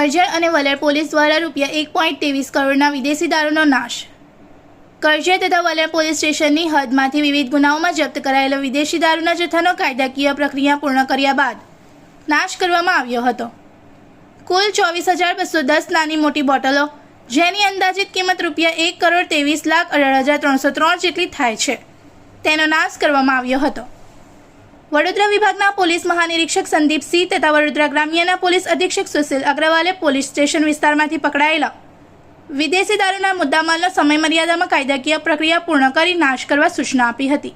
કરજણ અને વલણ પોલીસ દ્વારા ₹1.23 કરોડના વિદેશી દારૂનો નાશ। કરજણ તથા વલણ પોલીસ સ્ટેશનની હદમાંથી વિવિધ ગુનાઓમાં જપ્ત કરાયેલો વિદેશી દારૂના જથ્થાનો કાયદાકીય પ્રક્રિયા પૂર્ણ કર્યા બાદ નાશ કરવામાં આવ્યો હતો। કુલ 24,210 નાની મોટી બોટલો, જેની અંદાજિત કિંમત ₹1,23,18,303 જેટલી થાય છે, તેનો નાશ કરવામાં આવ્યો હતો। વડોદરા વિભાગના પોલીસ મહાનિરીક્ષક સંદીપ સિંહ તથા વડોદરા ગ્રામ્યના પોલીસ અધિક્ષક સુશીલ અગ્રવાલે પોલીસ સ્ટેશન વિસ્તારમાંથી પકડાયેલા વિદેશી દારૂના મુદ્દામાલનો સમય મર્યાદામાં કાયદાકીય પ્રક્રિયા પૂર્ણ કરી નાશ કરવા સૂચના આપી હતી।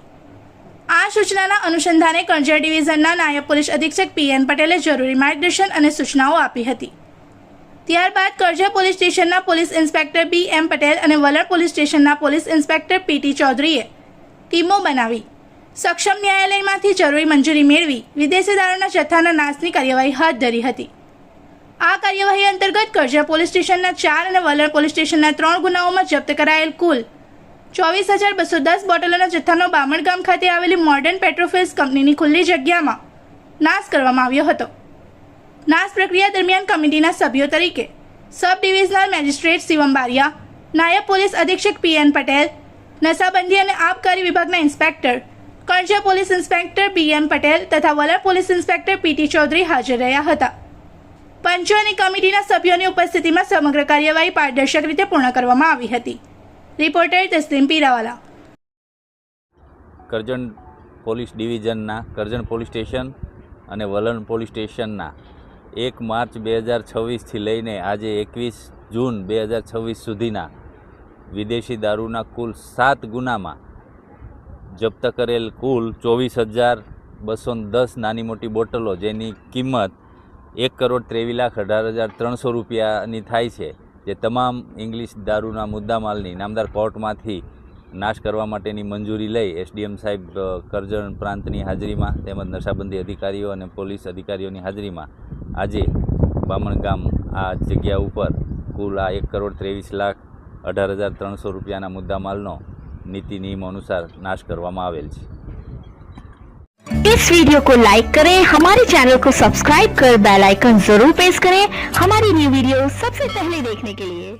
આ સૂચનાના અનુસંધાને કરજણ ડિવિઝનના નાયબ પોલીસ અધિક્ષક પીએન પટેલે જરૂરી માર્ગદર્શન અને સૂચનાઓ આપી હતી। ત્યારબાદ કરજણ પોલીસ સ્ટેશનના પોલીસ ઇન્સ્પેક્ટર બીએમ પટેલ અને વલણ પોલીસ સ્ટેશનના પોલીસ ઇન્સ્પેક્ટર પીટી ચૌધરીએ ટીમો બનાવી સક્ષમ ન્યાયાલયમાંથી જરૂરી મંજૂરી મેળવી વિદેશી દારૂના જથ્થાના નાશની કાર્યવાહી હાથ ધરી હતી। આ કાર્યવાહી અંતર્ગત કરજણ પોલીસ સ્ટેશનના 4 અને વલણ પોલીસ સ્ટેશનના 3 ગુનાઓમાં જપ્ત કરાયેલ કુલ 24,210 બોટલોના જથ્થાનો બામણગામ ખાતે આવેલી મોડર્ન પેટ્રોફિલ્સ કંપનીની ખુલ્લી જગ્યામાં નાશ કરવામાં આવ્યો હતો। નાશ પ્રક્રિયા દરમિયાન કમિટીના સભ્યો તરીકે sub divisional magistrate Shivam Bariya, નાયબ પોલીસ અધિક્ષક પીએન પટેલ, નશાબંધી અને આબકારી વિભાગના inspector Karjan police inspector BM Patel તથા વલણ પોલીસ ઇન્સ્પેક્ટર પીટી ચૌધરી હાજર રહ્યા હતા। પંચો અને કમિટીના સભ્યોની ઉપસ્થિતિમાં સમગ્ર કાર્યવાહી પારદર્શક રીતે પૂર્ણ કરવામાં આવી હતી। રિપોર્ટર તસ્લીમ પીરાવાલા। કરજણ પોલીસ ડિવિઝનના કરજણ પોલીસ સ્ટેશન અને વલણ પોલીસ સ્ટેશનના 1 માર્ચ 2026થી લઈને આજે 21 જૂન 2026 સુધીના વિદેશી દારૂના કુલ 7 ગુનામાં જપ્ત કરેલ કુલ 24,210 નાની મોટી બોટલો, જેની કિંમત ₹1,23,18,300 રૂપિયાની થાય છે, જે તમામ ઇંગ્લિશ દારૂના મુદ્દામાલની નામદાર કોર્ટમાંથી નાશ કરવા માટેની મંજૂરી લઈ એસડીએમ સાહેબ કરજણ પ્રાંતની હાજરીમાં તેમજ નશાબંધી અધિકારીઓ અને પોલીસ અધિકારીઓની હાજરીમાં આજે બામણગામ આ જગ્યા ઉપર કુલ આ ₹1,23,18,300 રૂપિયાના મુદ્દામાલનો नीति नियमों अनुसार नाश करवामा आवेल छे। इस वीडियो को लाइक करें, हमारे चैनल को सब्सक्राइब कर बेल आइकन जरूर प्रेस करें हमारी न्यू वीडियो सबसे पहले देखने के लिए।